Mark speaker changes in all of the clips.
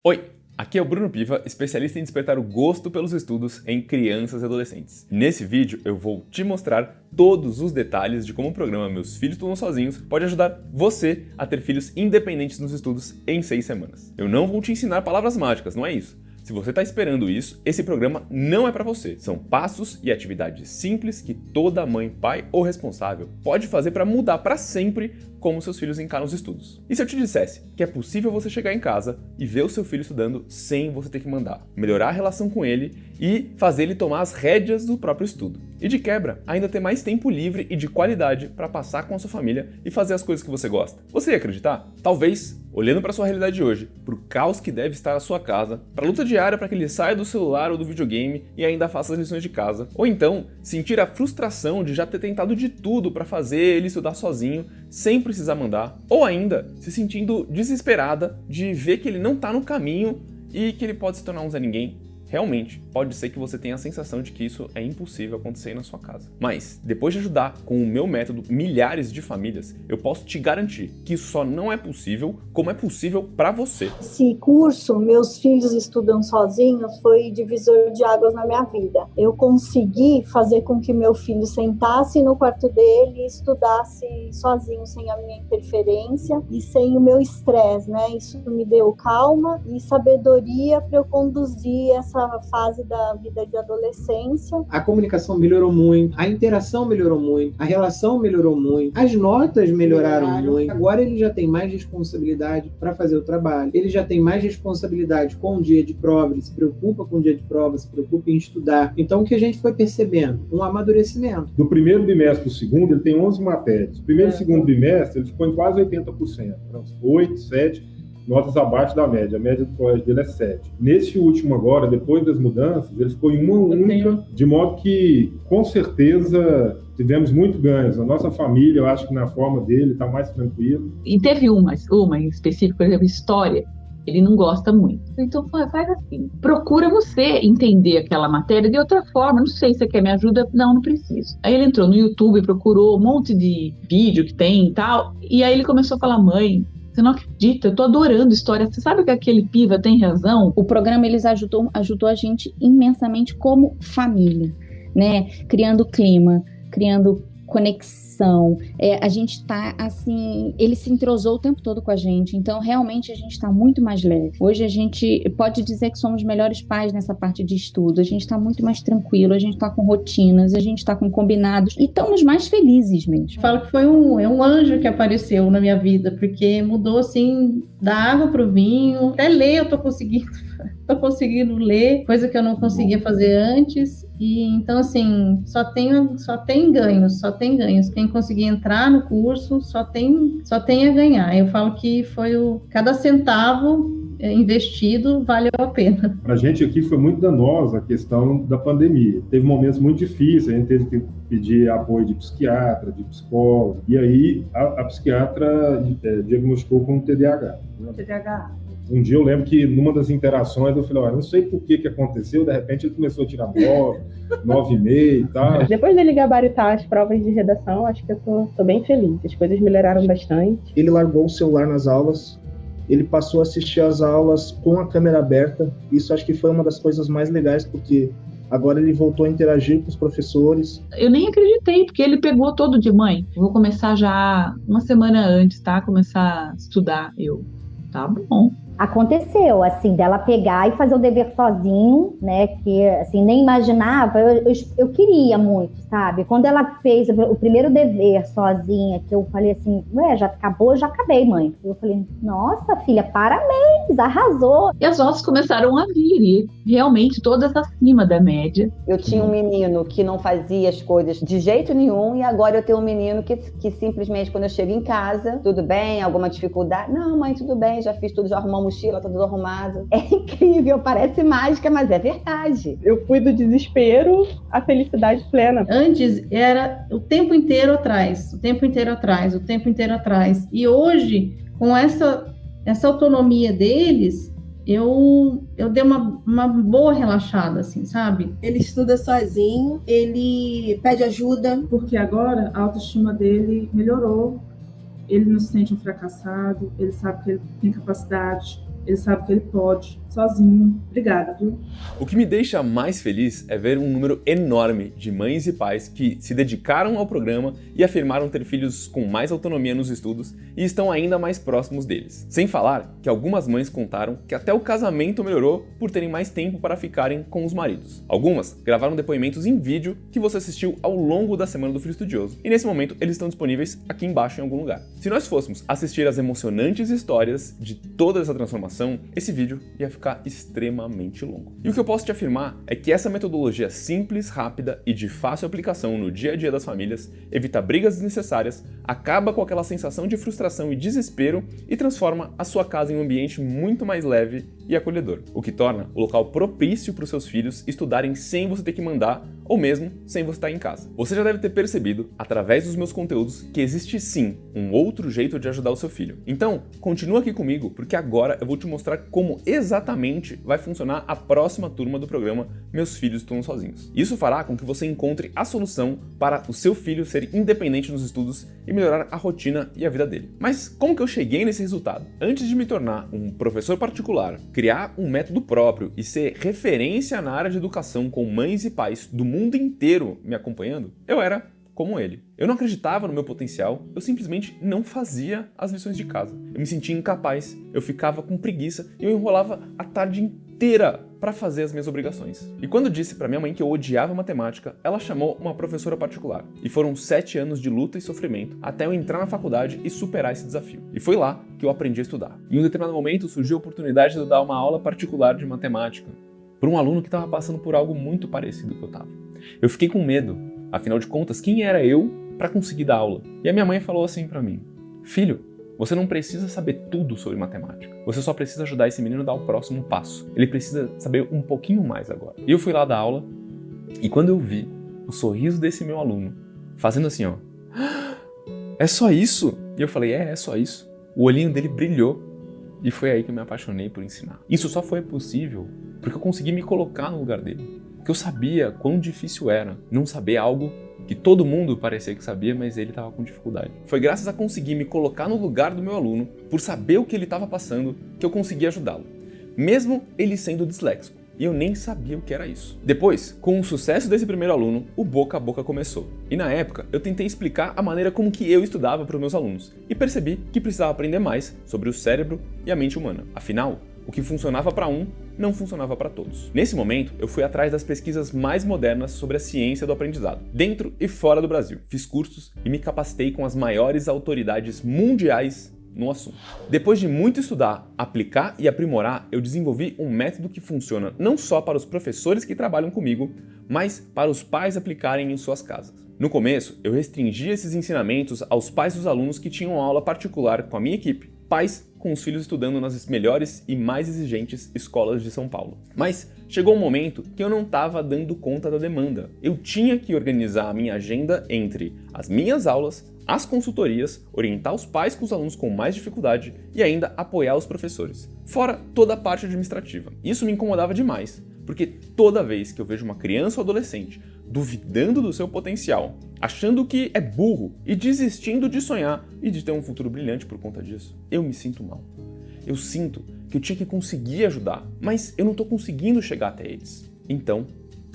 Speaker 1: Oi, aqui é o Bruno Piva, especialista em despertar o gosto pelos estudos em crianças e adolescentes. Nesse vídeo eu vou te mostrar todos os detalhes de como o programa Meus Filhos Estudam Sozinhos pode ajudar você a ter filhos independentes nos estudos em 6 semanas. Eu não vou te ensinar palavras mágicas, não é isso. Se você está esperando isso, esse programa não é para você. São passos e atividades simples que toda mãe, pai ou responsável pode fazer para mudar para sempre como seus filhos encaram os estudos. E se eu te dissesse que é possível você chegar em casa e ver o seu filho estudando sem você ter que mandar, melhorar a relação com ele e fazer ele tomar as rédeas do próprio estudo. E de quebra, ainda ter mais tempo livre e de qualidade para passar com a sua família e fazer as coisas que você gosta. Você ia acreditar? Talvez, olhando para sua realidade de hoje, para o caos que deve estar a sua casa, para a luta diária para que ele saia do celular ou do videogame e ainda faça as lições de casa, ou então sentir a frustração de já ter tentado de tudo para fazer ele estudar sozinho, sem precisar mandar, ou ainda se sentindo desesperada de ver que ele não está no caminho e que ele pode se tornar um Zé Ninguém. Realmente, pode ser que você tenha a sensação de que isso é impossível acontecer na sua casa. Mas, depois de ajudar com o meu método milhares de famílias, eu posso te garantir que isso só não é possível como é possível para você.
Speaker 2: Esse curso, Meus Filhos Estudam Sozinhos, foi divisor de águas na minha vida. Eu consegui fazer com que meu filho sentasse no quarto dele e estudasse sozinho, sem a minha interferência e sem o meu estresse, né? Isso me deu calma e sabedoria para eu conduzir essa fase da vida de adolescência.
Speaker 3: A comunicação melhorou muito, a interação melhorou muito, a relação melhorou muito, as notas melhoraram muito. Agora ele já tem mais responsabilidade para fazer o trabalho, ele já tem mais responsabilidade com o dia de prova, ele se preocupa com o dia de prova, se preocupa em estudar. Então o que a gente foi percebendo? Um amadurecimento.
Speaker 4: Do primeiro bimestre para o segundo, ele tem 11 matérias. Do primeiro e segundo bimestre, ele ficou em quase 80%. 8, 7... notas abaixo da média. A média do colégio dele é 7. Nesse último agora, depois das mudanças, ele ficou em uma única, de modo que, com certeza, tivemos muito ganhos. A nossa família, eu acho que na forma dele, está mais tranquilo.
Speaker 5: E teve uma em específico, por exemplo, história. Ele não gosta muito. Então faz assim, procura você entender aquela matéria de outra forma. Não sei se você quer me ajuda. Não preciso. Aí ele entrou no YouTube, procurou um monte de vídeo que tem e tal. E aí ele começou a falar, mãe, você não acredita, eu tô adorando história. Você sabe que aquele Piva tem razão?
Speaker 6: O programa eles ajudou a gente imensamente como família, né? Criando clima, criando conexão. A gente tá assim, ele se entrosou o tempo todo com a gente, então realmente a gente tá muito mais leve. Hoje a gente pode dizer que somos melhores pais nessa parte de estudo, a gente tá muito mais tranquilo, a gente tá com rotinas, a gente tá com combinados e estamos mais felizes mesmo.
Speaker 7: Falo que foi um anjo que apareceu na minha vida, porque mudou assim, da água pro vinho, até ler eu tô conseguindo ler, coisa que eu não conseguia fazer antes. E então assim, só tem ganhos. Quem conseguir entrar no curso só tem a ganhar. Eu falo que cada centavo investido valeu a pena.
Speaker 4: Para a gente aqui foi muito danosa a questão da pandemia. Teve momentos muito difíceis, a gente teve que pedir apoio de psiquiatra, de psicólogo, e aí a psiquiatra diagnosticou com TDAH.
Speaker 7: TDAH.
Speaker 4: Um dia eu lembro que numa das interações eu falei, não sei por que aconteceu, de repente ele começou a tirar 9,5 e tal.
Speaker 8: Depois dele gabaritar as provas de redação, acho que eu tô bem feliz, as coisas melhoraram bastante.
Speaker 9: Ele largou o celular nas aulas, ele passou a assistir às aulas com a câmera aberta, isso acho que foi uma das coisas mais legais, porque agora ele voltou a interagir com os professores.
Speaker 5: Eu nem acreditei, porque ele pegou todo de mãe. Eu vou começar já uma semana antes, tá? Começar a estudar. Tá bom.
Speaker 10: Aconteceu, assim, dela pegar e fazer o dever sozinho, né, que, assim, nem imaginava, eu queria muito, sabe? Quando ela fez o primeiro dever sozinha, que eu falei assim, já acabou, já acabei, mãe. Eu falei, nossa, filha, parabéns, arrasou.
Speaker 5: E as notas começaram a vir, e realmente todas acima da média.
Speaker 11: Eu tinha um menino que não fazia as coisas de jeito nenhum, e agora eu tenho um menino que simplesmente, quando eu chego em casa, tudo bem, alguma dificuldade? Não, mãe, tudo bem, já fiz tudo, já arrumamos mochila, tá tudo arrumado. É incrível, parece mágica, mas é verdade.
Speaker 8: Eu fui do desespero à felicidade plena.
Speaker 7: Antes era o tempo inteiro atrás. E hoje, com essa autonomia deles, eu dei uma boa relaxada, assim, sabe?
Speaker 12: Ele estuda sozinho, ele pede ajuda.
Speaker 13: Porque agora a autoestima dele melhorou. Ele não se sente um fracassado, ele sabe que ele tem capacidade, ele sabe que ele pode, sozinho. Obrigada, viu?
Speaker 1: O que me deixa mais feliz é ver um número enorme de mães e pais que se dedicaram ao programa e afirmaram ter filhos com mais autonomia nos estudos e estão ainda mais próximos deles. Sem falar que algumas mães contaram que até o casamento melhorou por terem mais tempo para ficarem com os maridos. Algumas gravaram depoimentos em vídeo que você assistiu ao longo da Semana do Filho Estudioso, e nesse momento eles estão disponíveis aqui embaixo em algum lugar. Se nós fôssemos assistir as emocionantes histórias de toda essa transformação, esse vídeo ia ficar extremamente longo. E o que eu posso te afirmar é que essa metodologia simples, rápida e de fácil aplicação no dia a dia das famílias evita brigas desnecessárias, acaba com aquela sensação de frustração e desespero e transforma a sua casa em um ambiente muito mais leve e acolhedor, o que torna o local propício para os seus filhos estudarem sem você ter que mandar ou mesmo sem você estar em casa. Você já deve ter percebido, através dos meus conteúdos, que existe sim um outro jeito de ajudar o seu filho. Então, continua aqui comigo, porque agora eu vou te mostrar como exatamente vai funcionar a próxima turma do programa Meus Filhos Estudam Sozinhos. Isso fará com que você encontre a solução para o seu filho ser independente nos estudos e melhorar a rotina e a vida dele. Mas como que eu cheguei nesse resultado? Antes de me tornar um professor particular, criar um método próprio e ser referência na área de educação com mães e pais do mundo inteiro me acompanhando, eu era como ele. Eu não acreditava no meu potencial, eu simplesmente não fazia as lições de casa. Eu me sentia incapaz, eu ficava com preguiça e eu enrolava a tarde inteira para fazer as minhas obrigações. E quando eu disse para minha mãe que eu odiava matemática, ela chamou uma professora particular. E foram 7 anos de luta e sofrimento até eu entrar na faculdade e superar esse desafio. E foi lá que eu aprendi a estudar. Em um determinado momento surgiu a oportunidade de eu dar uma aula particular de matemática para um aluno que estava passando por algo muito parecido que eu estava. Eu fiquei com medo. Afinal de contas, quem era eu para conseguir dar aula? E a minha mãe falou assim para mim: filho, você não precisa saber tudo sobre matemática. Você só precisa ajudar esse menino a dar o próximo passo. Ele precisa saber um pouquinho mais agora. E eu fui lá dar aula, e quando eu vi o sorriso desse meu aluno, fazendo assim, ó, é só isso? E eu falei, é só isso. O olhinho dele brilhou, e foi aí que eu me apaixonei por ensinar. Isso só foi possível porque eu consegui me colocar no lugar dele. Porque eu sabia quão difícil era não saber algo que todo mundo parecia que sabia, mas ele estava com dificuldade. Foi graças a conseguir me colocar no lugar do meu aluno, por saber o que ele estava passando, que eu consegui ajudá-lo. Mesmo ele sendo disléxico, e eu nem sabia o que era isso. Depois, com o sucesso desse primeiro aluno, o boca a boca começou. E na época, eu tentei explicar a maneira como que eu estudava para os meus alunos, e percebi que precisava aprender mais sobre o cérebro e a mente humana. Afinal, o que funcionava para um, não funcionava para todos. Nesse momento, eu fui atrás das pesquisas mais modernas sobre a ciência do aprendizado, dentro e fora do Brasil. Fiz cursos e me capacitei com as maiores autoridades mundiais no assunto. Depois de muito estudar, aplicar e aprimorar, eu desenvolvi um método que funciona não só para os professores que trabalham comigo, mas para os pais aplicarem em suas casas. No começo, eu restringia esses ensinamentos aos pais dos alunos que tinham aula particular com a minha equipe, pais com os filhos estudando nas melhores e mais exigentes escolas de São Paulo. Mas chegou um momento que eu não estava dando conta da demanda. Eu tinha que organizar a minha agenda entre as minhas aulas, as consultorias, orientar os pais com os alunos com mais dificuldade e ainda apoiar os professores. Fora toda a parte administrativa. Isso me incomodava demais, porque toda vez que eu vejo uma criança ou adolescente duvidando do seu potencial, achando que é burro e desistindo de sonhar e de ter um futuro brilhante por conta disso, eu me sinto mal. Eu sinto que eu tinha que conseguir ajudar, mas eu não estou conseguindo chegar até eles. Então,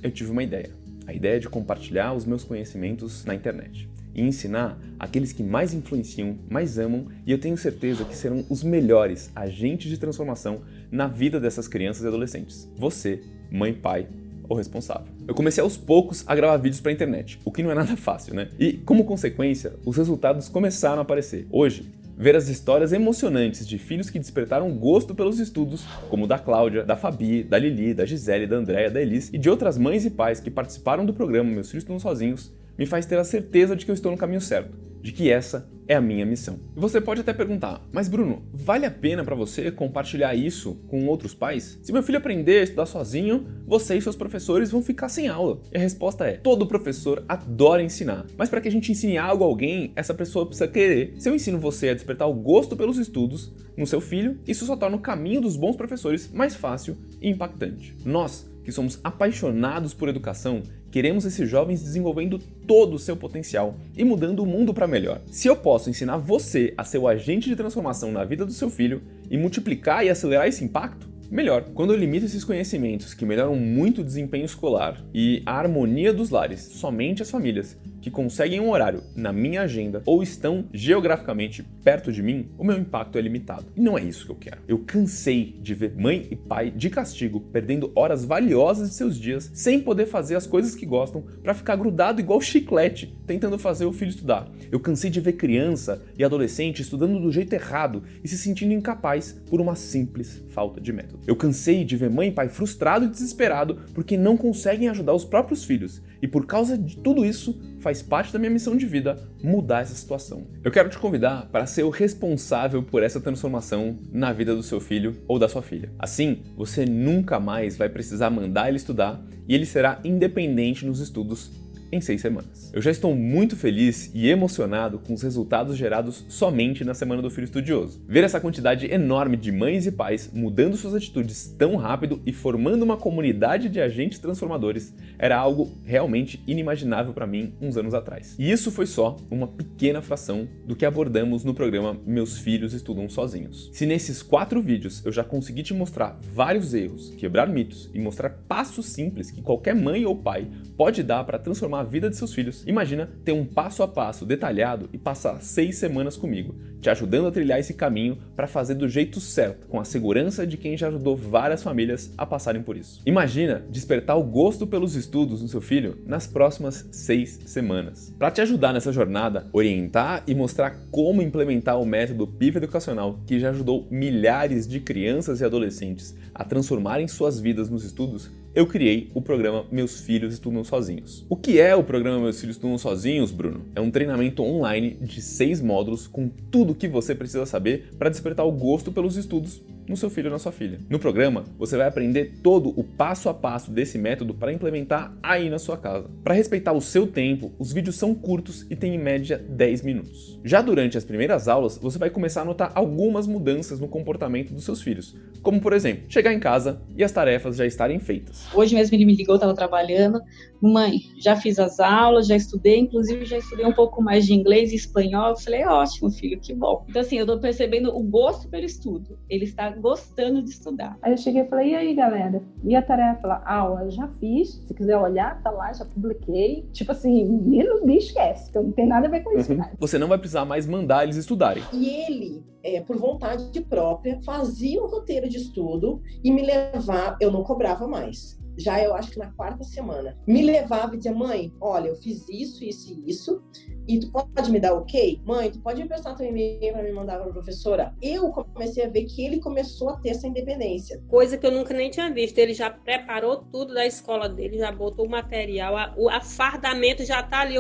Speaker 1: eu tive uma ideia. A ideia de compartilhar os meus conhecimentos na internet e ensinar aqueles que mais influenciam, mais amam, e eu tenho certeza que serão os melhores agentes de transformação na vida dessas crianças e adolescentes. Você, mãe, pai ou responsável. Eu comecei aos poucos a gravar vídeos para a internet, o que não é nada fácil, né? E, como consequência, os resultados começaram a aparecer. Hoje, ver as histórias emocionantes de filhos que despertaram gosto pelos estudos, como o da Cláudia, da Fabi, da Lili, da Gisele, da Andréia, da Elis e de outras mães e pais que participaram do programa Meus Filhos Estudam Sozinhos, me faz ter a certeza de que eu estou no caminho certo, de que essa é a minha missão. E você pode até perguntar, mas Bruno, vale a pena para você compartilhar isso com outros pais? Se meu filho aprender a estudar sozinho, você e seus professores vão ficar sem aula. E a resposta é, todo professor adora ensinar, mas para que a gente ensine algo a alguém, essa pessoa precisa querer. Se eu ensino você a despertar o gosto pelos estudos no seu filho, isso só torna o caminho dos bons professores mais fácil e impactante. Nós, que somos apaixonados por educação, queremos esses jovens desenvolvendo todo o seu potencial e mudando o mundo para melhor. Se eu posso ensinar você a ser o agente de transformação na vida do seu filho, e multiplicar e acelerar esse impacto, melhor. Quando eu limito esses conhecimentos que melhoram muito o desempenho escolar e a harmonia dos lares somente às famílias que conseguem um horário na minha agenda ou estão geograficamente perto de mim, o meu impacto é limitado. E não é isso que eu quero. Eu cansei de ver mãe e pai de castigo perdendo horas valiosas de seus dias sem poder fazer as coisas que gostam para ficar grudado igual chiclete tentando fazer o filho estudar. Eu cansei de ver criança e adolescente estudando do jeito errado e se sentindo incapaz por uma simples falta de método. Eu cansei de ver mãe e pai frustrado e desesperado porque não conseguem ajudar os próprios filhos. E por causa de tudo isso, faz parte da minha missão de vida mudar essa situação. Eu quero te convidar para ser o responsável por essa transformação na vida do seu filho ou da sua filha. Assim, você nunca mais vai precisar mandar ele estudar e ele será independente nos estudos em 6 semanas. Eu já estou muito feliz e emocionado com os resultados gerados somente na Semana do Filho Estudioso. Ver essa quantidade enorme de mães e pais mudando suas atitudes tão rápido e formando uma comunidade de agentes transformadores era algo realmente inimaginável para mim uns anos atrás. E isso foi só uma pequena fração do que abordamos no programa Meus Filhos Estudam Sozinhos. Se nesses 4 vídeos eu já consegui te mostrar vários erros, quebrar mitos e mostrar passos simples que qualquer mãe ou pai pode dar para transformar a vida de seus filhos, imagina ter um passo a passo detalhado e passar 6 semanas comigo, te ajudando a trilhar esse caminho para fazer do jeito certo, com a segurança de quem já ajudou várias famílias a passarem por isso. Imagina despertar o gosto pelos estudos no seu filho nas próximas 6 semanas. Para te ajudar nessa jornada, orientar e mostrar como implementar o método PIV educacional que já ajudou milhares de crianças e adolescentes a transformarem suas vidas nos estudos, eu criei o programa Meus Filhos Estudam Sozinhos. O que é o programa Meus Filhos Estudam Sozinhos, Bruno? É um treinamento online de 6 módulos com tudo o que você precisa saber para despertar o gosto pelos estudos no seu filho ou na sua filha. No programa, você vai aprender todo o passo a passo desse método para implementar aí na sua casa. Para respeitar o seu tempo, os vídeos são curtos e têm em média 10 minutos. Já durante as primeiras aulas, você vai começar a notar algumas mudanças no comportamento dos seus filhos, como por exemplo, chegar em casa e as tarefas já estarem feitas.
Speaker 5: Hoje mesmo ele me ligou, estava trabalhando. Mãe, já fiz as aulas, já estudei, inclusive já estudei um pouco mais de inglês e espanhol. Eu falei, ótimo, filho, que bom. Então assim, eu tô percebendo o gosto pelo estudo. Ele está gostando de estudar.
Speaker 8: Aí eu cheguei e falei, e aí, galera? E a tarefa lá? Aula, já fiz. Se quiser olhar, tá lá, já publiquei. Tipo assim, me esquece, que eu não tenho nada a ver com isso. Né?
Speaker 1: Você não vai precisar mais mandar eles estudarem.
Speaker 12: E ele, por vontade própria, fazia um roteiro de estudo e me levava, eu não cobrava mais. Já eu acho que na 4ª semana, me levava e dizia, mãe, olha, eu fiz isso, isso e isso, e tu pode me dar ok? Mãe, tu pode me prestar teu e-mail para me mandar para a professora? Eu comecei a ver que ele começou a ter essa independência.
Speaker 14: Coisa que eu nunca nem tinha visto. Ele já preparou tudo da escola dele, já botou o material, a fardamento já tá ali.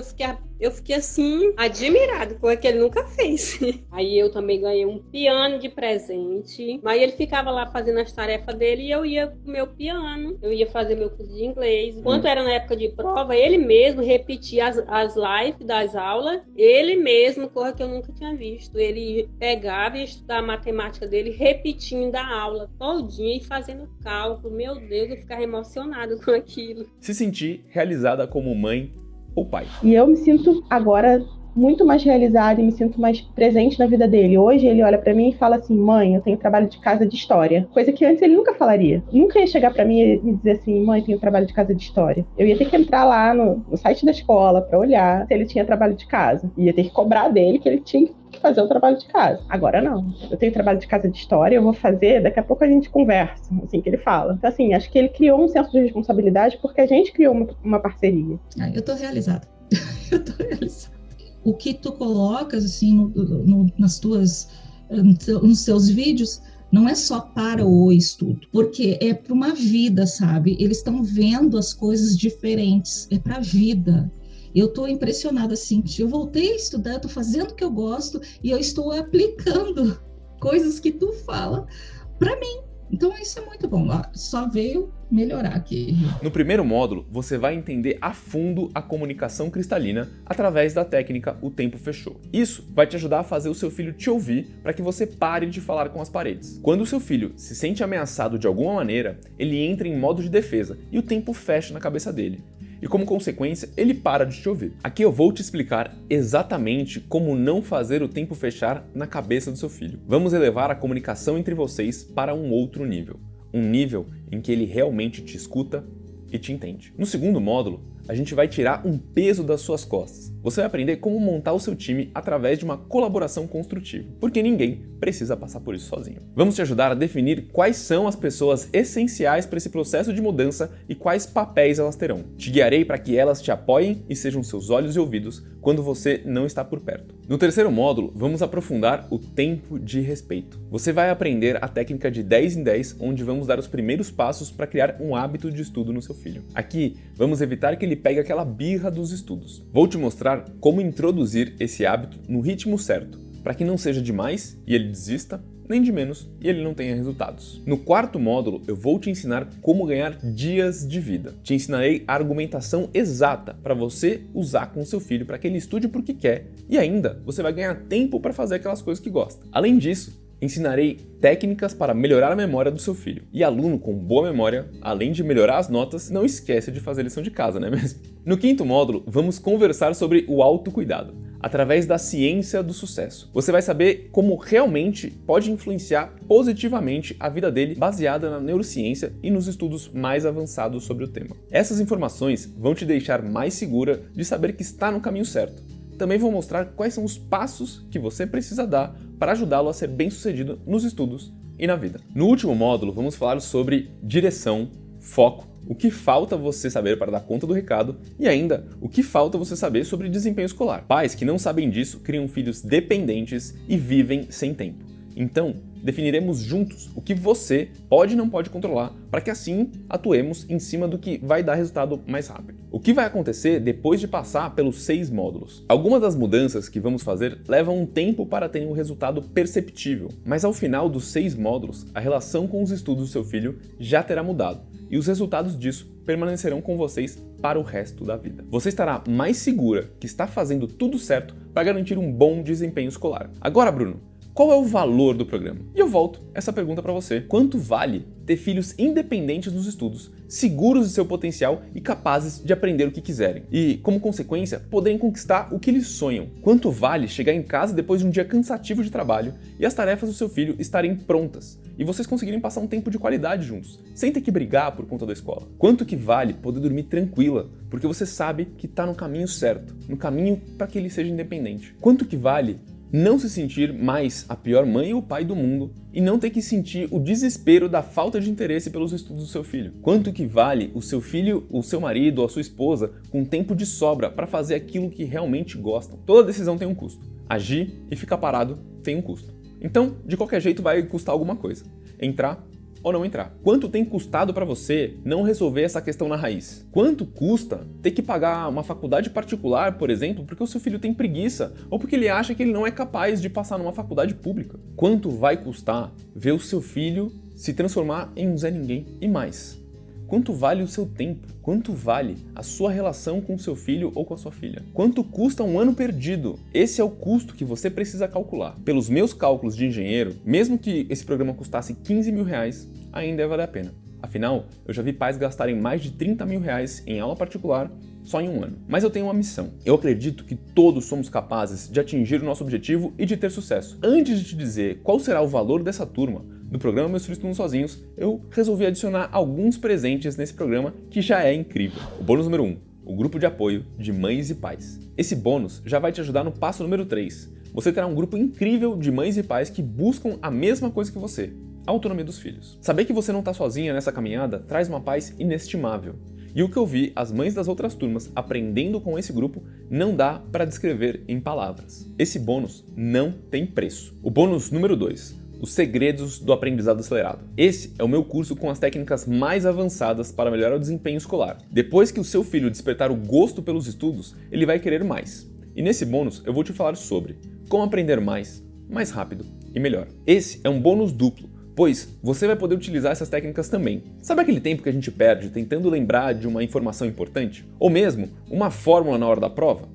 Speaker 14: Eu fiquei assim, admirado, coisa que ele nunca fez. Aí eu também ganhei um piano de presente, mas ele ficava lá fazendo as tarefas dele e eu ia com o meu piano, eu ia fazer meu curso de inglês. Quando era na época de prova, ele mesmo repetia as lives das aulas, ele mesmo, coisa que eu nunca tinha visto. Ele pegava e ia estudar a matemática dele, repetindo a aula todinha e fazendo cálculo. Meu Deus, eu ficava emocionada com aquilo.
Speaker 1: Se sentir realizada como mãe ou pai.
Speaker 8: E eu me sinto agora muito mais realizada e me sinto mais presente na vida dele. Hoje ele olha pra mim e fala assim, mãe, eu tenho trabalho de casa de história. Coisa que antes ele nunca falaria. Nunca ia chegar pra mim e me dizer assim, mãe, tenho trabalho de casa de história. Eu ia ter que entrar lá no site da escola pra olhar se ele tinha trabalho de casa. Ia ter que cobrar dele que ele tinha que fazer o trabalho de casa. Agora não. Eu tenho trabalho de casa de história, eu vou fazer, daqui a pouco a gente conversa, assim que ele fala. Então assim, acho que ele criou um senso de responsabilidade porque a gente criou uma parceria.
Speaker 15: Eu tô realizada. Eu tô realizada. O que tu colocas assim nos seus vídeos não é só para o estudo, porque é para uma vida, sabe? Eles estão vendo as coisas diferentes, é para a vida. Eu estou impressionada assim, eu voltei a estudar, eu estou fazendo o que eu gosto e eu estou aplicando coisas que tu fala para mim. Então isso é muito bom, só veio melhorar aqui.
Speaker 1: No primeiro módulo, você vai entender a fundo a comunicação cristalina através da técnica O Tempo Fechou. Isso vai te ajudar a fazer o seu filho te ouvir para que você pare de falar com as paredes. Quando o seu filho se sente ameaçado de alguma maneira, ele entra em modo de defesa e o tempo fecha na cabeça dele. e como consequência ele para de te ouvir. Aqui eu vou te explicar exatamente como não fazer o tempo fechar na cabeça do seu filho. Vamos elevar a comunicação entre vocês para um outro nível. Um nível em que ele realmente te escuta e te entende. No segundo módulo, a gente vai tirar um peso das suas costas. Você vai aprender como montar o seu time através de uma colaboração construtiva, porque ninguém precisa passar por isso sozinho. Vamos te ajudar a definir quais são as pessoas essenciais para esse processo de mudança e quais papéis elas terão. Te guiarei para que elas te apoiem e sejam seus olhos e ouvidos quando você não está por perto. No terceiro módulo, vamos aprofundar o tempo de respeito. Você vai aprender a técnica de 10 em 10, onde vamos dar os primeiros passos para criar um hábito de estudo no seu filho. Aqui, vamos evitar que ele pegue aquela birra dos estudos. Vou te mostrar como introduzir esse hábito no ritmo certo, para que não seja demais e ele desista, nem de menos e ele não tenha resultados. No quarto módulo, eu vou te ensinar como ganhar dias de vida. Te ensinarei a argumentação exata para você usar com seu filho para que ele estude porque quer e ainda você vai ganhar tempo para fazer aquelas coisas que gosta. Além disso, ensinarei técnicas para melhorar a memória do seu filho. E aluno com boa memória, além de melhorar as notas, não esquece de fazer lição de casa, não é mesmo? No quinto módulo, vamos conversar sobre o autocuidado, através da ciência do sucesso. Você vai saber como realmente pode influenciar positivamente a vida dele, baseada na neurociência e nos estudos mais avançados sobre o tema. Essas informações vão te deixar mais segura de saber que está no caminho certo. Também vou mostrar quais são os passos que você precisa dar para ajudá-lo a ser bem-sucedido nos estudos e na vida. No último módulo, vamos falar sobre direção, foco, o que falta você saber para dar conta do recado e ainda o que falta você saber sobre desempenho escolar. Pais que não sabem disso criam filhos dependentes e vivem sem tempo. Então, definiremos juntos o que você pode e não pode controlar para que assim atuemos em cima do que vai dar resultado mais rápido. O que vai acontecer depois de passar pelos 6 módulos? Algumas das mudanças que vamos fazer levam um tempo para terem um resultado perceptível, mas ao final dos 6 módulos, a relação com os estudos do seu filho já terá mudado e os resultados disso permanecerão com vocês para o resto da vida. Você estará mais segura que está fazendo tudo certo para garantir um bom desempenho escolar. Agora, Bruno, qual é o valor do programa? E eu volto essa pergunta para você. Quanto vale ter filhos independentes nos estudos, seguros de seu potencial e capazes de aprender o que quiserem? E, como consequência, poderem conquistar o que eles sonham? Quanto vale chegar em casa depois de um dia cansativo de trabalho e as tarefas do seu filho estarem prontas e vocês conseguirem passar um tempo de qualidade juntos, sem ter que brigar por conta da escola? Quanto que vale poder dormir tranquila, porque você sabe que está no caminho certo, no caminho para que ele seja independente? Quanto que vale não se sentir mais a pior mãe ou pai do mundo e não ter que sentir o desespero da falta de interesse pelos estudos do seu filho? Quanto que vale o seu filho, o seu marido ou a sua esposa com tempo de sobra para fazer aquilo que realmente gostam? Toda decisão tem um custo. Agir e ficar parado tem um custo. Então, de qualquer jeito vai custar alguma coisa. Entrar ou não entrar. Quanto tem custado para você não resolver essa questão na raiz? Quanto custa ter que pagar uma faculdade particular, por exemplo, porque o seu filho tem preguiça ou porque ele acha que ele não é capaz de passar numa faculdade pública? Quanto vai custar ver o seu filho se transformar em um Zé Ninguém? E mais, quanto vale o seu tempo? Quanto vale a sua relação com o seu filho ou com a sua filha? Quanto custa um ano perdido? Esse é o custo que você precisa calcular. Pelos meus cálculos de engenheiro, mesmo que esse programa custasse 15 mil reais, ainda vale a pena. Afinal, eu já vi pais gastarem mais de 30 mil reais em aula particular só em um ano. Mas eu tenho uma missão. Eu acredito que todos somos capazes de atingir o nosso objetivo e de ter sucesso. Antes de te dizer qual será o valor dessa turma, do programa Meus Filhos Estudam Sozinhos, eu resolvi adicionar alguns presentes nesse programa que já é incrível. O bônus número 1, o grupo de apoio de mães e pais. Esse bônus já vai te ajudar no passo número 3. Você terá um grupo incrível de mães e pais que buscam a mesma coisa que você, a autonomia dos filhos. Saber que você não está sozinha nessa caminhada traz uma paz inestimável. E o que eu vi as mães das outras turmas aprendendo com esse grupo não dá para descrever em palavras. Esse bônus não tem preço. O bônus número 2. Os segredos do aprendizado acelerado. Esse é o meu curso com as técnicas mais avançadas para melhorar o desempenho escolar. Depois que o seu filho despertar o gosto pelos estudos, ele vai querer mais. E nesse bônus eu vou te falar sobre como aprender mais rápido e melhor. Esse é um bônus duplo, pois você vai poder utilizar essas técnicas também. Sabe aquele tempo que a gente perde tentando lembrar de uma informação importante? Ou mesmo uma fórmula na hora da prova?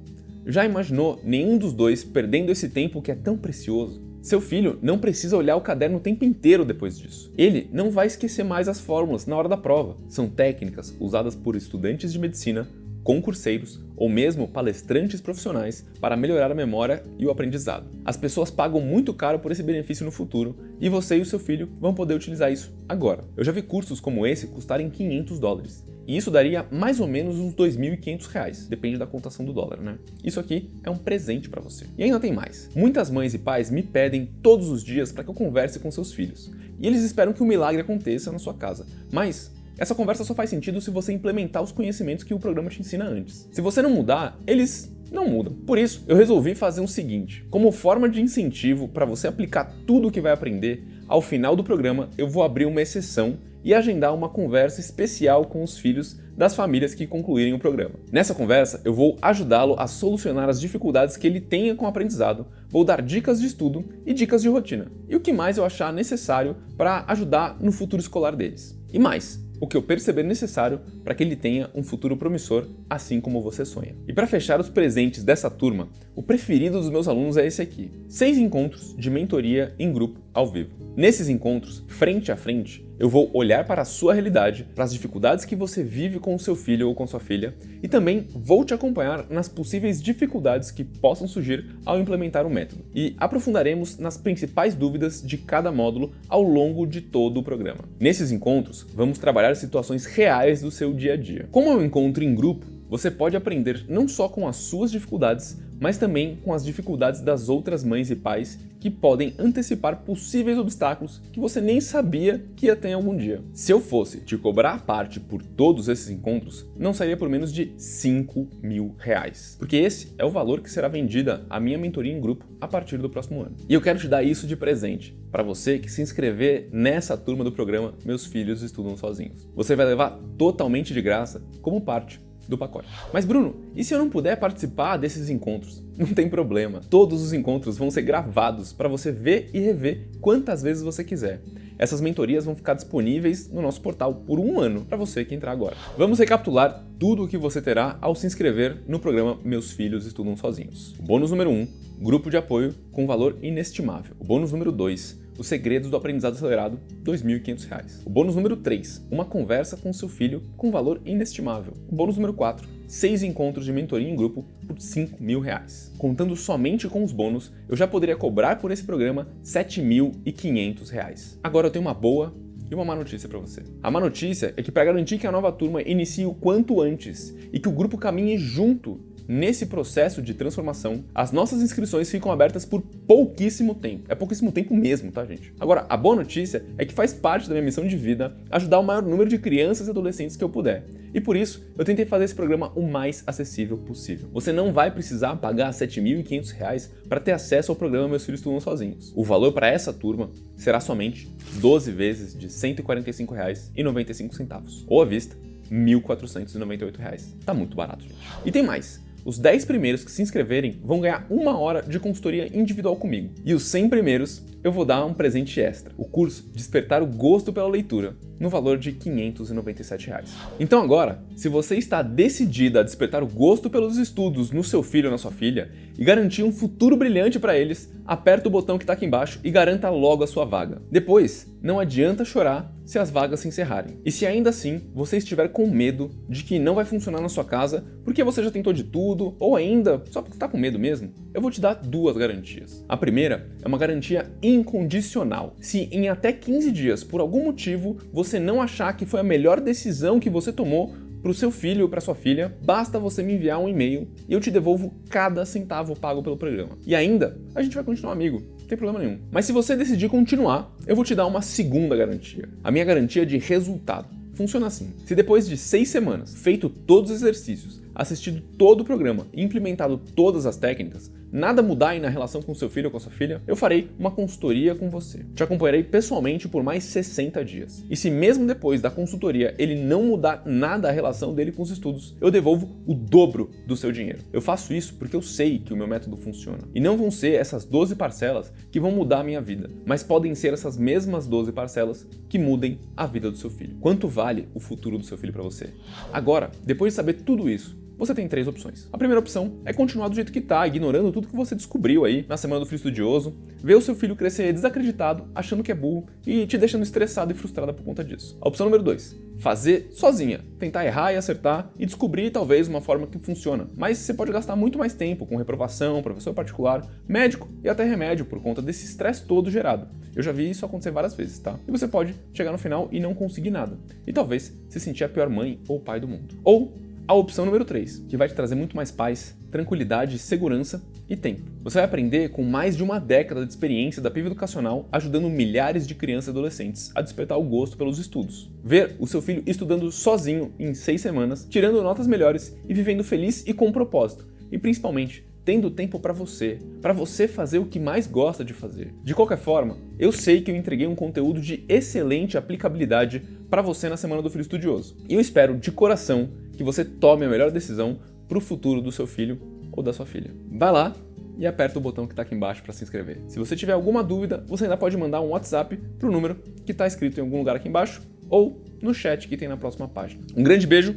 Speaker 1: Já imaginou nenhum dos dois perdendo esse tempo que é tão precioso? Seu filho não precisa olhar o caderno o tempo inteiro depois disso. Ele não vai esquecer mais as fórmulas na hora da prova. São técnicas usadas por estudantes de medicina concurseiros ou mesmo palestrantes profissionais para melhorar a memória e o aprendizado. As pessoas pagam muito caro por esse benefício no futuro e você e o seu filho vão poder utilizar isso agora. Eu já vi cursos como esse custarem $500 e isso daria mais ou menos uns R$2.500, depende da cotação do dólar, né? Isso aqui é um presente para você. E ainda tem mais. Muitas mães e pais me pedem todos os dias para que eu converse com seus filhos e eles esperam que um milagre aconteça na sua casa, mas essa conversa só faz sentido se você implementar os conhecimentos que o programa te ensina antes. Se você não mudar, eles não mudam. Por isso, eu resolvi fazer o seguinte. Como forma de incentivo para você aplicar tudo o que vai aprender, ao final do programa eu vou abrir uma exceção e agendar uma conversa especial com os filhos das famílias que concluírem o programa. Nessa conversa, eu vou ajudá-lo a solucionar as dificuldades que ele tenha com o aprendizado, vou dar dicas de estudo e dicas de rotina, e o que mais eu achar necessário para ajudar no futuro escolar deles. E mais, o que eu perceber necessário para que ele tenha um futuro promissor, assim como você sonha. E para fechar os presentes dessa turma, o preferido dos meus alunos é esse aqui: 6 encontros de mentoria em grupo ao vivo. Nesses encontros, frente a frente, eu vou olhar para a sua realidade, para as dificuldades que você vive com o seu filho ou com sua filha, e também vou te acompanhar nas possíveis dificuldades que possam surgir ao implementar o método. E aprofundaremos nas principais dúvidas de cada módulo ao longo de todo o programa. Nesses encontros, vamos trabalhar situações reais do seu dia a dia. Como é um encontro em grupo, você pode aprender não só com as suas dificuldades, mas também com as dificuldades das outras mães e pais que podem antecipar possíveis obstáculos que você nem sabia que ia ter algum dia. Se eu fosse te cobrar a parte por todos esses encontros, não sairia por menos de R$5.000, porque esse é o valor que será vendida a minha mentoria em grupo a partir do próximo ano. E eu quero te dar isso de presente para você que se inscrever nessa turma do programa Meus Filhos Estudam Sozinhos. Você vai levar totalmente de graça como parte do pacote. Mas Bruno, e se eu não puder participar desses encontros? Não tem problema. Todos os encontros vão ser gravados para você ver e rever quantas vezes você quiser. Essas mentorias vão ficar disponíveis no nosso portal por 1 ano para você que entrar agora. Vamos recapitular tudo o que você terá ao se inscrever no programa Meus Filhos Estudam Sozinhos. O bônus número 1, grupo de apoio com valor inestimável. O bônus número 2, os segredos do aprendizado acelerado, R$2.500. O bônus número 3, uma conversa com seu filho com valor inestimável. O bônus número 4, 6 encontros de mentoria em grupo por R$5.000. Contando somente com os bônus, eu já poderia cobrar por esse programa R$7.500. Agora eu tenho uma boa e uma má notícia para você. A má notícia é que para garantir que a nova turma inicie o quanto antes e que o grupo caminhe junto nesse processo de transformação, as nossas inscrições ficam abertas por pouquíssimo tempo. É pouquíssimo tempo mesmo, tá, gente? Agora, a boa notícia é que faz parte da minha missão de vida ajudar o maior número de crianças e adolescentes que eu puder. E por isso, eu tentei fazer esse programa o mais acessível possível. Você não vai precisar pagar R$7.500 para ter acesso ao programa Meus Filhos Estudam Sozinhos. O valor para essa turma será somente 12 vezes de R$145,95, ou à vista, R$1.498. Tá muito barato, gente. E tem mais. Os 10 primeiros que se inscreverem vão ganhar 1 hora de consultoria individual comigo. E os 100 primeiros eu vou dar um presente extra, o curso Despertar o Gosto pela Leitura, no valor de R$597. Então agora, se você está decidida a despertar o gosto pelos estudos no seu filho ou na sua filha e garantir um futuro brilhante para eles, aperta o botão que está aqui embaixo e garanta logo a sua vaga. Depois, não adianta chorar se as vagas se encerrarem. E se ainda assim você estiver com medo de que não vai funcionar na sua casa porque você já tentou de tudo, ou ainda só porque está com medo mesmo, eu vou te dar 2 garantias. A primeira é uma garantia incondicional. Se em até 15 dias, por algum motivo, você não achar que foi a melhor decisão que você tomou para o seu filho ou para sua filha, basta você me enviar um e-mail e eu te devolvo cada centavo pago pelo programa. E ainda, a gente vai continuar amigo, não tem problema nenhum. Mas se você decidir continuar, eu vou te dar uma segunda garantia. A minha garantia de resultado. Funciona assim: se depois de 6 semanas, feito todos os exercícios, assistido todo o programa e implementado todas as técnicas, nada mudar aí na relação com seu filho ou com a sua filha, eu farei uma consultoria com você. Te acompanharei pessoalmente por mais 60 dias. E se mesmo depois da consultoria ele não mudar nada a relação dele com os estudos, eu devolvo o dobro do seu dinheiro. Eu faço isso porque eu sei que o meu método funciona. E não vão ser essas 12 parcelas que vão mudar a minha vida, mas podem ser essas mesmas 12 parcelas que mudem a vida do seu filho. Quanto vale o futuro do seu filho para você? Agora, depois de saber tudo isso, você tem 3 opções. A primeira opção é continuar do jeito que tá, ignorando tudo que você descobriu aí na Semana do Filho Estudioso, ver o seu filho crescer desacreditado, achando que é burro e te deixando estressado e frustrada por conta disso. A opção número 2, fazer sozinha, tentar errar e acertar e descobrir talvez uma forma que funciona. Mas você pode gastar muito mais tempo com reprovação, professor particular, médico e até remédio por conta desse estresse todo gerado. Eu já vi isso acontecer várias vezes, tá? E você pode chegar no final e não conseguir nada. E talvez se sentir a pior mãe ou pai do mundo. Ou a opção número 3, que vai te trazer muito mais paz, tranquilidade, segurança e tempo. Você vai aprender com mais de uma década de experiência da PIV Educacional, ajudando milhares de crianças e adolescentes a despertar o gosto pelos estudos. Ver o seu filho estudando sozinho em 6 semanas, tirando notas melhores e vivendo feliz e com propósito. E principalmente, tendo tempo para você fazer o que mais gosta de fazer. De qualquer forma, eu sei que eu entreguei um conteúdo de excelente aplicabilidade para você na Semana do Filho Estudioso. E eu espero de coração que você tome a melhor decisão para o futuro do seu filho ou da sua filha. Vai lá e aperta o botão que está aqui embaixo para se inscrever. Se você tiver alguma dúvida, você ainda pode mandar um WhatsApp para o número que está escrito em algum lugar aqui embaixo ou no chat que tem na próxima página. Um grande beijo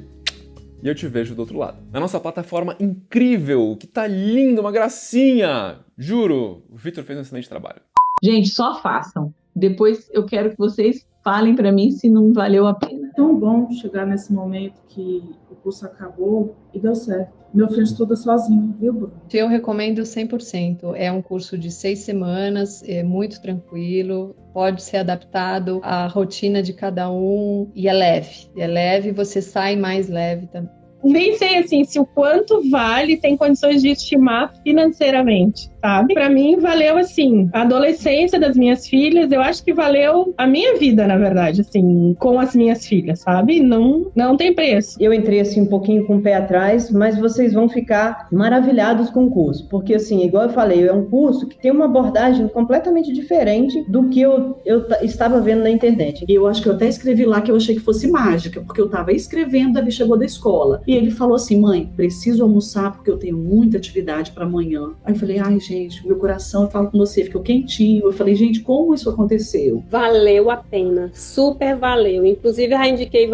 Speaker 1: e eu te vejo do outro lado. Na nossa plataforma incrível, que tá linda, uma gracinha! Juro, o Vitor fez um excelente trabalho.
Speaker 5: Gente, só façam. Depois eu quero que vocês falem para mim se não valeu a pena.
Speaker 13: É tão bom chegar nesse momento que o curso acabou e deu certo. Meu filho estuda sozinho, viu, Bruno?
Speaker 16: Eu recomendo 100%. É um curso de 6 semanas, é muito tranquilo, pode ser adaptado à rotina de cada um e é leve. É leve, você sai mais leve também.
Speaker 8: Nem sei, assim, se o quanto vale tem condições de estimar financeiramente, sabe? Pra mim, valeu, assim, a adolescência das minhas filhas, eu acho que valeu a minha vida, na verdade, assim, com as minhas filhas, sabe? Não tem preço.
Speaker 17: Eu entrei, assim, um pouquinho com o pé atrás, mas vocês vão ficar maravilhados com o curso, porque, assim, igual eu falei, é um curso que tem uma abordagem completamente diferente do que eu estava vendo na internet.
Speaker 18: Eu acho que eu até escrevi lá que eu achei que fosse mágica, porque eu tava escrevendo, Davi chegou da escola. E ele falou assim, mãe, preciso almoçar porque eu tenho muita atividade para amanhã. Aí eu falei, ai, gente, meu coração, eu falo com você, ficou quentinho. Eu falei, gente, como isso aconteceu?
Speaker 14: Valeu a pena, super valeu. Inclusive, eu já indiquei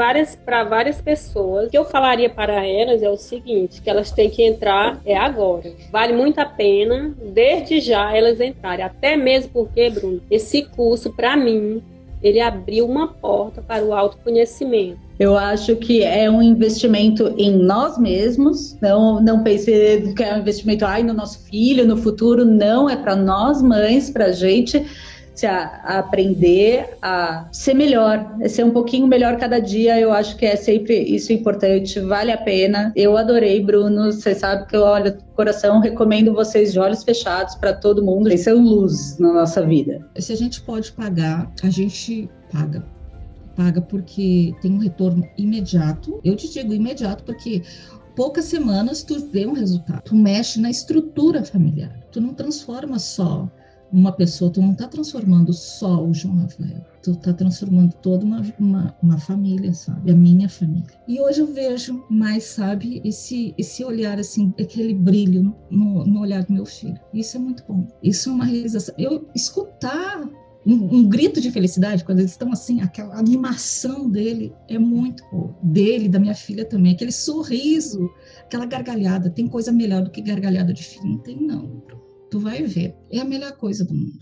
Speaker 14: para várias pessoas. O que eu falaria para elas é o seguinte, que elas têm que entrar agora. Vale muito a pena, desde já, elas entrarem. Até mesmo porque, Bruno, esse curso, para mim, ele abriu uma porta para o autoconhecimento.
Speaker 5: Eu acho que é um investimento em nós mesmos, não pense que é um investimento no nosso filho, no futuro, não, é para nós mães, para a gente a aprender a ser melhor, ser um pouquinho melhor cada dia. Eu acho que é sempre isso importante, vale a pena. Eu adorei, Bruno, você sabe que eu olho do coração, recomendo vocês de olhos fechados para todo mundo, isso é luz na nossa vida.
Speaker 15: Se a gente pode pagar, a gente paga porque tem um retorno imediato. Eu te digo imediato porque poucas semanas tu vê um resultado, tu mexe na estrutura familiar, tu não transforma só uma pessoa, tu não está transformando só o João Rafael, tu está transformando toda uma família, sabe? A minha família. E hoje eu vejo mais, sabe, esse olhar assim, aquele brilho no olhar do meu filho. Isso é muito bom. Isso é uma realização. Eu escutar um grito de felicidade quando eles estão assim, aquela animação dele é muito boa. Dele, da minha filha também, aquele sorriso, aquela gargalhada. Tem coisa melhor do que gargalhada de filho? Não tem, não. Tu vai ver. É a melhor coisa do mundo.